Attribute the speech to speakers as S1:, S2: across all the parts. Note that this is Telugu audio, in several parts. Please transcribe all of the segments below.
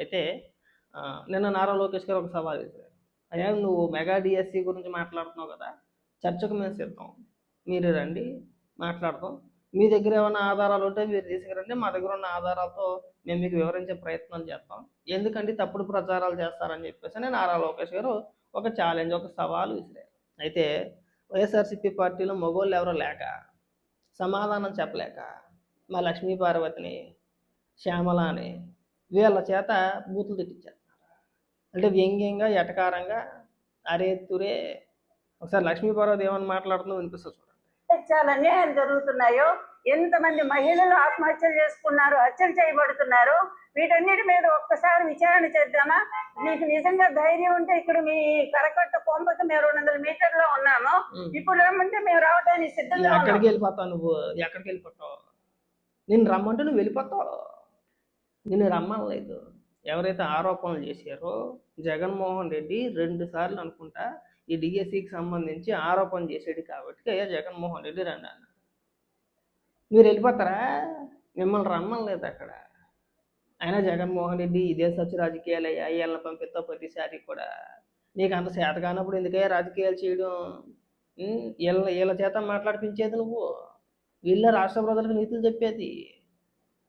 S1: అయితే నిన్న నారా లోకేష్ గారు ఒక సవాల్ చేశారు. అయ్యా నువ్వు మెగా డిఎస్సి గురించి మాట్లాడుతున్నావు కదా! చర్చకు మేము సిద్ధం. మీరు రండి మాట్లాడదాం. మీ దగ్గర ఏమైనా ఆధారాలు ఉంటే మీరు తీసుకురండి. మా దగ్గర ఉన్న ఆధారాలతో మేము మీకు వివరించే ప్రయత్నం చేస్తాం. ఎందుకంటే తప్పుడు ప్రచారాలు చేస్తారని చెప్పేసి నారా లోకేష్ గారు ఒక ఛాలెంజ్, ఒక సవాలు విసిరారు. అయితే వైఎస్ఆర్సీపీ పార్టీలో మగోళ్ళు ఎవరో లేక, సమాధానం చెప్పలేక మా లక్ష్మీ పార్వతిని, శ్యామలాని వీళ్ళ చేత బూతులు తిట్టించారు. అంటే వ్యంగ్యంగా, ఎటకారంగా, అరే తురే. ఒకసారి లక్ష్మీ పార్వతి ఏమని మాట్లాడుతుందో వినిపిస్తుంది చూడండి.
S2: చాలా అన్యాయాలు జరుగుతున్నాయో, ఎంతమంది మహిళలు ఆత్మహత్యలు చేసుకున్నారు, హత్యలు చేయబడుతున్నారు. వీటన్నిటి మీద ఒక్కసారి విచారణ చేద్దామా? నీకు నిజంగా ధైర్యం ఉంటే ఇక్కడ మీ కరకట్ట కొంపకి మేము 200 మీటర్లో ఉన్నాము. ఇప్పుడు రమ్మంటే మేము రావడానికి సిద్ధంగా.
S1: ఎక్కడికి వెళ్ళిపోతావు నువ్వు? ఎక్కడికి వెళ్ళిపోతావు? నేను రమ్మంటే నువ్వు వెళ్ళిపోతావు. నిన్ను రమ్మనలేదు. ఎవరైతే ఆరోపణలు చేశారో జగన్మోహన్ రెడ్డి 2 సార్లు అనుకుంటా ఈ డిఎస్సికి సంబంధించి ఆరోపణ చేసాడు కాబట్టి అయ్యా జగన్మోహన్ రెడ్డి రండి అన్నారు. మీరు వెళ్ళిపోతారా? మిమ్మల్ని రమ్మనలేదు అక్కడ. అయినా జగన్మోహన్ రెడ్డి ఇదే సచ్చు రాజకీయాలు అయ్యా, వీళ్ళని పంపిస్తావు ప్రతిసారి కూడా. నీకు అంత చేత కానప్పుడు ఎందుకయ్యా రాజకీయాలు చేయడం? వీళ్ళ చేత మాట్లాడిపించేది నువ్వు. వీళ్ళ రాష్ట్ర ప్రజలకు నీతులు చెప్పేది.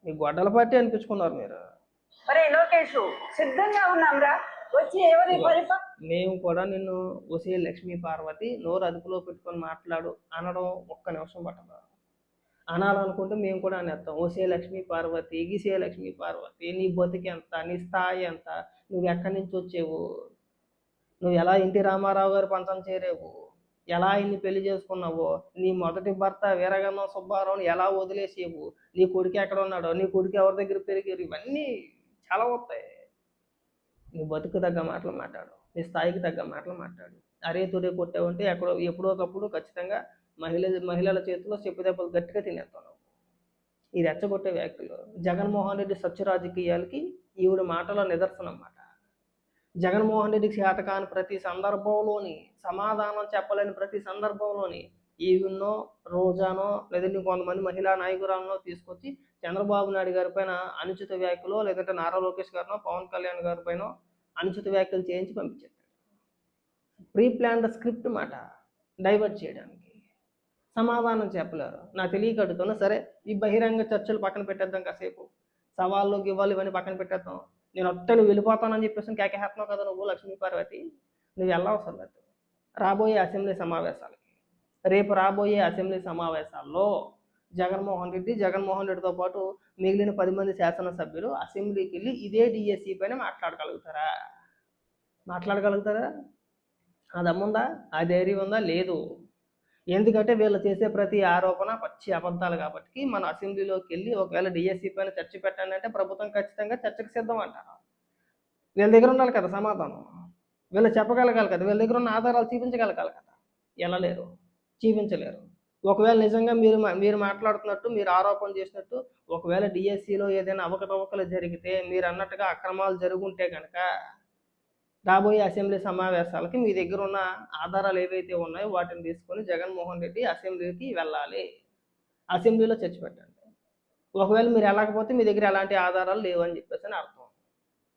S1: మీ గొడ్డల పార్టీ అనిపించుకున్నారు మీరు.
S2: లోకేష్ సిద్ధంగా ఉన్నాంరా, వచ్చి ఎవరి
S1: మేము కూడా నిన్ను ఒసే లక్ష్మీ పార్వతి నోరు అదుపులో పెట్టుకొని మాట్లాడు అనడం ఒక్క నిమిషం పట్టదు. అనాలనుకుంటే మేము కూడా అనేస్తాం. ఒసే లక్ష్మీ పార్వతి, గిసే లక్ష్మీ పార్వతి, నీ బతికి ఎంత, నీ స్థాయి ఎంత, నువ్వు ఎక్కడి నుంచి వచ్చేవు, నువ్వు ఎలా ఎన్టీ రామారావు గారు పంచం చేరేవు, ఎలా ఇన్ని పెళ్లి చేసుకున్నావో, నీ మొదటి భర్త వీరగంధం సుబ్బారావుని ఎలా వదిలేసేవు, నీ కొడుకు ఎక్కడ ఉన్నాడో, నీ కొడుకు ఎవరి దగ్గర పెరిగారు, ఇవన్నీ చాలా వస్తాయి. నీ బతుకు తగ్గ మాటలు మాట్లాడు, నీ స్థాయికి తగ్గ మాటలు మాట్లాడు. అరే తురే కొట్టావంటే ఎప్పుడో ఒకప్పుడు ఖచ్చితంగా మహిళల చేతిలో చెప్పు దెబ్బలు గట్టిగా తినేస్తాను. ఈ రెచ్చగొట్టే వ్యాఖ్యలు జగన్మోహన్ రెడ్డి సత్య రాజకీయాలకి ఈవిడ మాటల నిదర్శనం అన్నమాట. జగన్మోహన్ రెడ్డికి చేతకాని ప్రతి సందర్భంలోని, సమాధానం చెప్పలేని ప్రతి సందర్భంలోని ఈవిన్నో, రోజానో లేదంటే కొంతమంది మహిళా నాయకురాలనో తీసుకొచ్చి చంద్రబాబు నాయుడు గారి పైన అనుచిత వ్యాఖ్యలు, లేదంటే నారా లోకేష్ గారినో, పవన్ కళ్యాణ్ గారి పైన అనుచిత వ్యాఖ్యలు చేయించి పంపించేస్తాడు. ప్రీ ప్లాన్డ్ స్క్రిప్ట్ మాట డైవర్ట్ చేయడానికి. సమాధానం చెప్పలేరు. నా తెలియక అడుగుతున్నా. సరే, ఈ బహిరంగ చర్చలు పక్కన పెట్టేద్దాం, కాసేపు సవాళ్ళు గివ్వాలి ఇవన్నీ పక్కన పెట్టేద్దాం. నేను నువ్వు వెళ్ళిపోతానని చెప్పేసి కేకేస్తున్నావు కదా నువ్వు లక్ష్మీ పార్వతి. నువ్వు వెళ్ళవసరం లేదు. రాబోయే అసెంబ్లీ సమావేశాలకి, రేపు రాబోయే అసెంబ్లీ సమావేశాల్లో జగన్మోహన్ రెడ్డితో పాటు మిగిలిన 10 మంది శాసనసభ్యులు అసెంబ్లీకి వెళ్ళి ఇదే డిఎస్సి పైన మాట్లాడగలుగుతారా? ఆ దమ్ముందా? ఆ ధైర్యం ఉందా? లేదు. ఎందుకంటే వీళ్ళు చేసే ప్రతి ఆరోపణ పచ్చి అబద్ధాలు కాబట్టి మన అసెంబ్లీలోకి వెళ్ళి ఒకవేళ డిఎస్సి పైన చర్చ పెట్టండి అంటే ప్రభుత్వం ఖచ్చితంగా చర్చకు సిద్ధం అంటారు. వీళ్ళ దగ్గర ఉండాలి కదా సమాధానం, వీళ్ళు చెప్పగలగాలి కదా, వీళ్ళ దగ్గర ఉన్న ఆధారాలు చూపించగలగాలి కదా. వెళ్ళలేరు, చూపించలేరు. ఒకవేళ నిజంగా మీరు మాట్లాడుతున్నట్టు, మీరు ఆరోపణ చేసినట్టు ఒకవేళ డిఎస్సిలో ఏదైనా అవకతవకలు జరిగితే, మీరు అన్నట్టుగా అక్రమాలు జరుగుంటే కనుక రాబోయే అసెంబ్లీ సమావేశాలకి మీ దగ్గర ఉన్న ఆధారాలు ఏవైతే ఉన్నాయో వాటిని తీసుకొని జగన్మోహన్ రెడ్డి అసెంబ్లీకి వెళ్ళాలి. అసెంబ్లీలో చర్చ పెట్టండి. ఒకవేళ మీరు వెళ్ళకపోతే మీ దగ్గర ఎలాంటి ఆధారాలు లేవు అని చెప్పేసి అని అర్థం.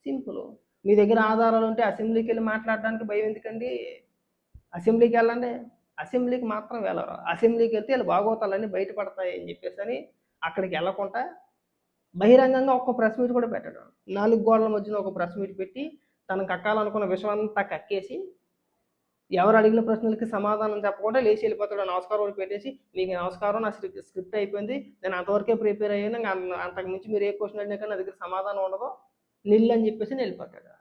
S1: సింపుల్. మీ దగ్గర ఆధారాలు ఉంటే అసెంబ్లీకి వెళ్ళి మాట్లాడడానికి భయం ఎందుకండి? అసెంబ్లీకి వెళ్ళండి. అసెంబ్లీకి మాత్రం వెళ్ళరు. అసెంబ్లీకి వెళ్తే వీళ్ళు బాగోతాలన్నీ బయటపడతాయి అని చెప్పేసి అని అక్కడికి వెళ్ళకుండా బహిరంగంగా ఒక్క ప్రెస్ మీట్ కూడా పెట్టాడు. 4 గోడల మధ్యన ఒక ప్రెస్ మీట్ పెట్టి తనకు కక్కాలనుకున్న విషయం అంతా కక్కేసి ఎవరు అడిగిన ప్రశ్నలకి సమాధానం చెప్పకుండా లేచి వెళ్ళిపోతాడు. నమస్కారం పెట్టేసి, మీకు నమస్కారం, నా స్క్రిప్ట్ అయిపోయింది, నేను అంతవరకే ప్రిపేర్ అయ్యాను, అంతకు మించి మీరు ఏ క్వశ్చన్ అడినా కానీ నా దగ్గర సమాధానం ఉండదు, నిల్లు అని చెప్పేసి వెళ్ళిపోతాడు.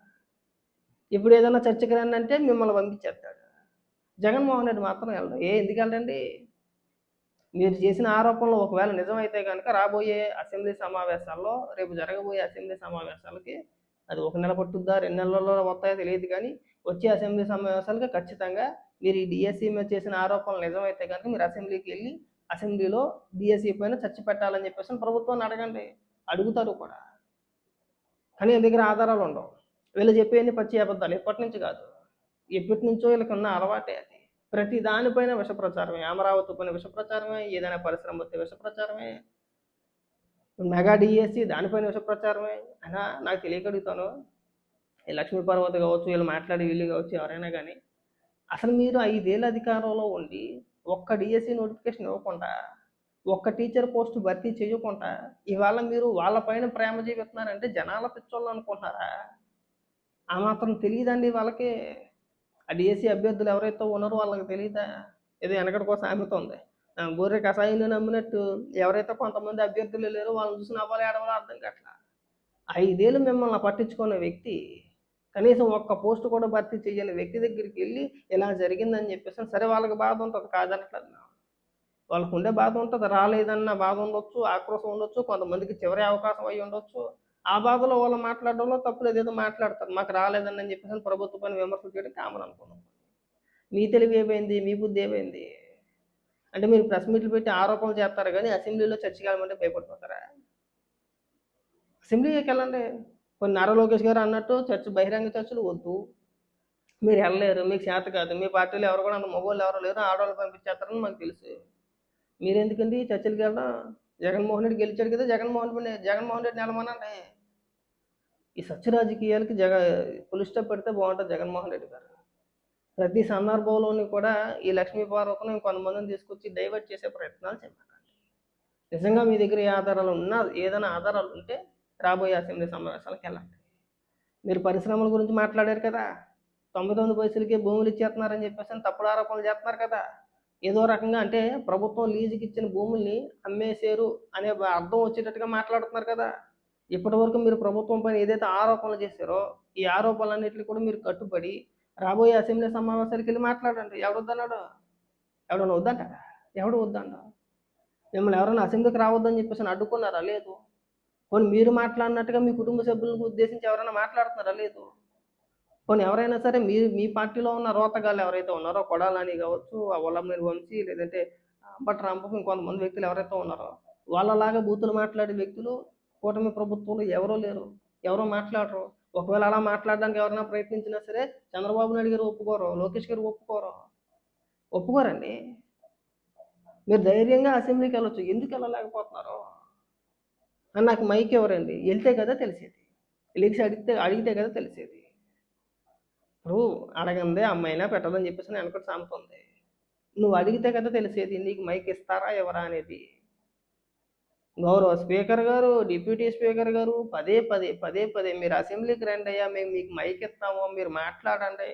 S1: ఇప్పుడు ఏదైనా చర్చకి రండి అంటే మిమ్మల్ని పంపించేస్తాడు. జగన్మోహన్ రెడ్డి మాత్రం వెళ్ళడు. ఎందుకు వెళ్ళండి? మీరు చేసిన ఆరోపణలు ఒకవేళ నిజమైతే కనుక రాబోయే అసెంబ్లీ సమావేశాల్లో, రేపు జరగబోయే అసెంబ్లీ సమావేశాలకి అది 1 నెల పట్టుద్దా 2 నెలల్లో వస్తాయో తెలియదు, కానీ వచ్చే అసెంబ్లీ సమావేశాలకి ఖచ్చితంగా మీరు ఈ డిఎస్సి మీద చేసిన ఆరోపణలు నిజమైతే కనుక మీరు అసెంబ్లీకి వెళ్ళి అసెంబ్లీలో డిఎస్సి పైన చర్చ పెట్టాలని చెప్పేసి ప్రభుత్వాన్ని అడగండి. అడుగుతారు కూడా. కానీ వీళ్ళ దగ్గర ఆధారాలు ఉండవు. వీళ్ళు చెప్పేది పచ్చి అబద్ధాలు. ఎప్పటి నుంచి కాదు, ఎప్పటి నుంచో వీళ్ళకి ఉన్న అలవాటే అది. ప్రతి దానిపైన విష ప్రచారమే. అమరావతి పైన విష ప్రచారమే, ఏదైనా పరిశ్రమ వస్తే విష ప్రచారమే. మెగా డిఎస్సి దానిపైన విష ప్రచారమే. అయినా నాకు తెలియక అడుగుతాను, ఈ లక్ష్మీ పార్వతి కావచ్చు, వీళ్ళు మాట్లాడే వీళ్ళు కావచ్చు, ఎవరైనా కానీ అసలు మీరు 5 ఏళ్ళు అధికారంలో ఉండి ఒక్క డిఎస్సి నోటిఫికేషన్ ఇవ్వకుండా, ఒక్క టీచర్ పోస్ట్ భర్తీ చేయకుండా, ఇవాళ మీరు వాళ్ళ పైన ప్రేమ చూపిస్తున్నారంటే జనాల పిచ్చోళ్ళు అనుకుంటున్నారా? ఆ మాత్రం తెలియదండి వాళ్ళకి. ఆ డిఎస్సి అభ్యర్థులు ఎవరైతే ఉన్నారో వాళ్ళకి తెలియదా? ఏదో వెనకటికో సామెత ఉంది, గొర్రె కషాయాన్ని నమ్మినట్టు ఎవరైతే కొంతమంది అభ్యర్థులు లేరో వాళ్ళని చూసి నవ్వాలో ఏడవాలో అర్థం కావట్లా. 5 ఏళ్ళు మిమ్మల్ని పట్టించుకున్న వ్యక్తి కనీసం ఒక్క పోస్ట్ కూడా భర్తీ చేయని వ్యక్తి దగ్గరికి వెళ్ళి ఇలా జరిగిందని చెప్పేసి, సరే వాళ్ళకి బాధ ఉంటుంది, కాదనట్లేదు మేము. వాళ్ళకు ఉండే బాధ ఉంటుంది, రాలేదన్న బాధ ఉండొచ్చు, ఆక్రోశం ఉండొచ్చు, కొంతమందికి చివరి అవకాశం అయ్యి ఉండొచ్చు. ఆ బాధలో వాళ్ళు మాట్లాడడంలో తప్పులేదు, ఏదో మాట్లాడతారు. మాకు రాలేదని చెప్పేసి ప్రభుత్వ పైన విమర్శలు చేయడం కామన్ అనుకున్నాం. మీ తెలివి ఏమైంది, మీ బుద్ధి ఏమైంది? అంటే మీరు ప్రెస్ మీట్లు పెట్టి ఆరోపణలు చేస్తారు కానీ అసెంబ్లీలో చర్చకి వెళ్ళమంటే భయపడిపోతారా? అసెంబ్లీకి వెళ్ళండి. కొన్ని నారా లోకేష్ గారు అన్నట్టు చర్చ, బహిరంగ చర్చలు వద్దు. మీరు వెళ్ళలేరు, మీకు చేత కాదు, మీ పార్టీలో ఎవరు కూడా అంత మగవాళ్ళు ఎవరు లేరు, ఆడవాళ్ళు పంపించేస్తారని మాకు తెలుసు. మీరెందుకండి చర్చలకు వెళ్ళడం? జగన్మోహన్ రెడ్డి గెలిచాడు కదా, జగన్మోహన్ రెడ్డి నిలమనండి. ఈ సత్య రాజకీయాలకి ఫుల్ స్టాప్ పెడితే బాగుంటుంది జగన్మోహన్ రెడ్డి గారు. ప్రతి సందర్భంలోని కూడా ఈ లక్ష్మీ పార్వతిని ఇంకొంతమందిని తీసుకొచ్చి డైవర్ట్ చేసే ప్రయత్నాలు చేయకండి. నిజంగా మీ దగ్గర ఏ ఆధారాలు ఉన్నా, ఏదైనా ఆధారాలు ఉంటే రాబోయే అసెంబ్లీ సమావేశాలకు వెళ్ళండి. మీరు పరిశ్రమల గురించి మాట్లాడారు కదా, 99 పైసలకి భూములు ఇచ్చేస్తున్నారని చెప్పేసి తప్పుడు ఆరోపణలు చేస్తున్నారు కదా. ఏదో రకంగా అంటే ప్రభుత్వం లీజుకి ఇచ్చిన భూముల్ని అమ్మేశారు అనే అర్థం వచ్చేటట్టుగా మాట్లాడుతున్నారు కదా. ఇప్పటి వరకు మీరు ప్రభుత్వం పైన ఏదైతే ఆరోపణలు చేశారో ఈ ఆరోపణలన్నింటినీ కూడా మీరు కట్టుబడి రాబోయే అసెంబ్లీ సమావేశాలకు వెళ్ళి మాట్లాడండి. ఎవడు వద్దన్నాడు? ఎవడన్నా వద్దంటాడా? ఎవడు వద్దంట? మిమ్మల్ని ఎవరైనా అసెంబ్లీకి రావద్దని చెప్పేసి అడ్డుకున్నారా? లేదు. పోనీ మీరు మాట్లాడినట్టుగా మీ కుటుంబ సభ్యులను ఉద్దేశించి ఎవరైనా మాట్లాడుతున్నారా? లేదు. పోనీ ఎవరైనా సరే మీ పార్టీలో ఉన్న రోతగాళ్ళు ఎవరైతే ఉన్నారో, కొడాలని కావచ్చు, ఆ వల్లభనేని వంశీ, లేదంటే అంబటి రాంబాబు, ఇంకొంతమంది వ్యక్తులు ఎవరైతే ఉన్నారో వాళ్ళలాగా బూతులు మాట్లాడే వ్యక్తులు కూటమి ప్రభుత్వంలో ఎవరూ లేరు, ఎవరో మాట్లాడరు. ఒకవేళ అలా మాట్లాడడానికి ఎవరైనా ప్రయత్నించినా సరే చంద్రబాబు నాయుడు గారు ఒప్పుకోరు, లోకేష్ గారు ఒప్పుకోరండి. మీరు ధైర్యంగా అసెంబ్లీకి వెళ్ళొచ్చు, ఎందుకు వెళ్ళలేకపోతున్నారు అని నాకు మైక్ ఎవరండి? వెళ్తే కదా తెలిసేది, లేచి అడిగితే కదా తెలిసేది. ఇప్పుడు అడగందే అమ్మాయినా పెట్టదని చెప్పేసి వెనకటి సామెత ఉంది. నువ్వు అడిగితే కదా తెలిసేది నీకు మైక్ ఇస్తారా ఎవరా అనేది. గౌరవ స్పీకర్ గారు, డిప్యూటీ స్పీకర్ గారు పదే మీరు అసెంబ్లీకి రండి అయ్యా, మేము మీకు మైక్ ఇస్తాము, మీరు మాట్లాడండి,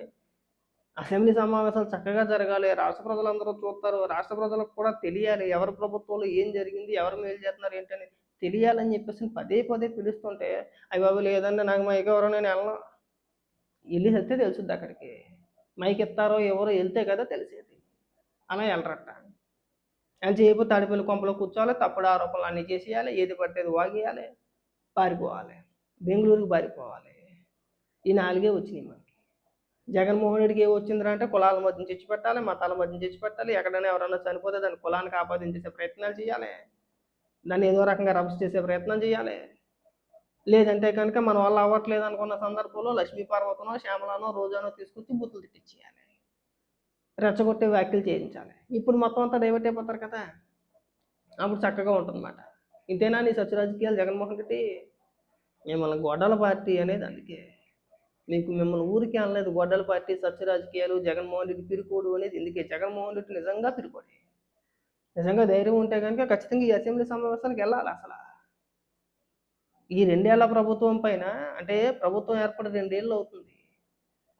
S1: అసెంబ్లీ సమావేశాలు చక్కగా జరగాలి, రాష్ట్ర ప్రజలందరూ చూస్తారు, రాష్ట్ర ప్రజలకు కూడా తెలియాలి ఎవరి ప్రభుత్వంలో ఏం జరిగింది, ఎవరు మేలు చేస్తున్నారు ఏంటని తెలియాలని చెప్పేసి పదే పిలుస్తుంటే, అవి బాబు లేదండి నాకు మైక్ ఎవరో నేను వెళ్ళను. వెళ్ళి వస్తే తెలుసుద్ది అక్కడికి, మైక్ ఇస్తారో ఎవరో వెళ్తే కదా తెలిసేది. అలా వెళ్ళరట. అని చేయకపోతే తాడిపల్లి కొంపలో కూర్చోవాలి, తప్పుడు ఆరోపణలు అన్నీ చేసేయాలి, ఏది పడితే వాగేయాలి, పారిపోవాలి, బెంగళూరుకి పారిపోవాలి. ఈ 4 వచ్చినాయి మనకి. జగన్మోహన్ రెడ్డికి ఏ వచ్చిందిరా అంటే కులాల మధ్య చిచ్చు పెట్టాలి, మతాల మధ్య చిచ్చు పెట్టాలి, ఎక్కడైనా ఎవరైనా చనిపోతే దాన్ని కులానికి ఆపాదించేసే ప్రయత్నాలు చేయాలి, దాన్ని ఏదో రకంగా రబ్స్ చేసే ప్రయత్నం చేయాలి. లేదంటే కనుక మన వల్ల అవ్వట్లేదు అనుకున్న సందర్భంలో లక్ష్మీ పార్వతనో, శ్యామలానో, రోజానో తీసుకొచ్చి బూతులు తిట్టించేయాలి, రెచ్చగొట్టే వ్యాఖ్యలు చేయించాలి. ఇప్పుడు మొత్తం అంతా డైవర్ట్ అయిపోతారు కదా, అప్పుడు చక్కగా ఉంటుందన్నమాట. ఇంతేనా నీ సత్య రాజకీయాలు జగన్మోహన్ రెడ్డి? మిమ్మల్ని గొడ్డల పార్టీ అనేది అందుకే, మిమ్మల్ని ఊరికి అనలేదు. గొడ్డల పార్టీ, సత్య రాజకీయాలు, జగన్మోహన్ రెడ్డి పిరుకోడు అనేది ఎందుకే. జగన్మోహన్ రెడ్డి నిజంగా పిరుకోడే. నిజంగా ధైర్యం ఉంటే కనుక ఖచ్చితంగా ఈ అసెంబ్లీ సమావేశాలకు వెళ్ళాలి. అసలు ఈ 2 ఏళ్ల ప్రభుత్వం పైన, అంటే ప్రభుత్వం ఏర్పడి 2 ఏళ్ళు అవుతుంది.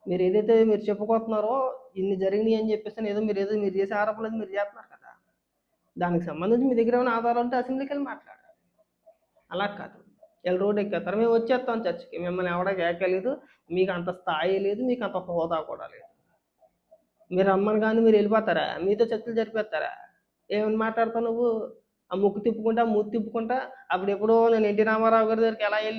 S1: మీరు ఏదైతే మీరు చెప్పుకుంటున్నారో ఇన్ని జరిగినాయి అని చెప్పేసి మీరు చేసే ఆరోపణలు మీరు చేస్తున్నారు కదా, దానికి సంబంధించి మీ దగ్గర ఏమైనా ఆధారాలు ఉంటే అసెంబ్లీకి వెళ్ళి మాట్లాడాలి. అలా కాదు రోడ్డు ఎక్కేస్తారు, మేము వచ్చేస్తాం చర్చకి, మిమ్మల్ని ఎవడో ఏకలేదు, మీకు అంత స్థాయి లేదు, మీకు అంత హోదా కూడా లేదు. మీరు రమ్మని కానీ మీరు వెళ్ళిపోతారా? మీతో చర్చలు జరిపేస్తారా? ఏమని మాట్లాడతావు నువ్వు? ఆ ముక్కు తిప్పుకుంటా, మూతి తిప్పుకుంటా, అప్పుడు ఎప్పుడో నేను ఎన్టీ రామారావు గారి దగ్గరికి ఎలా వెళ్ళి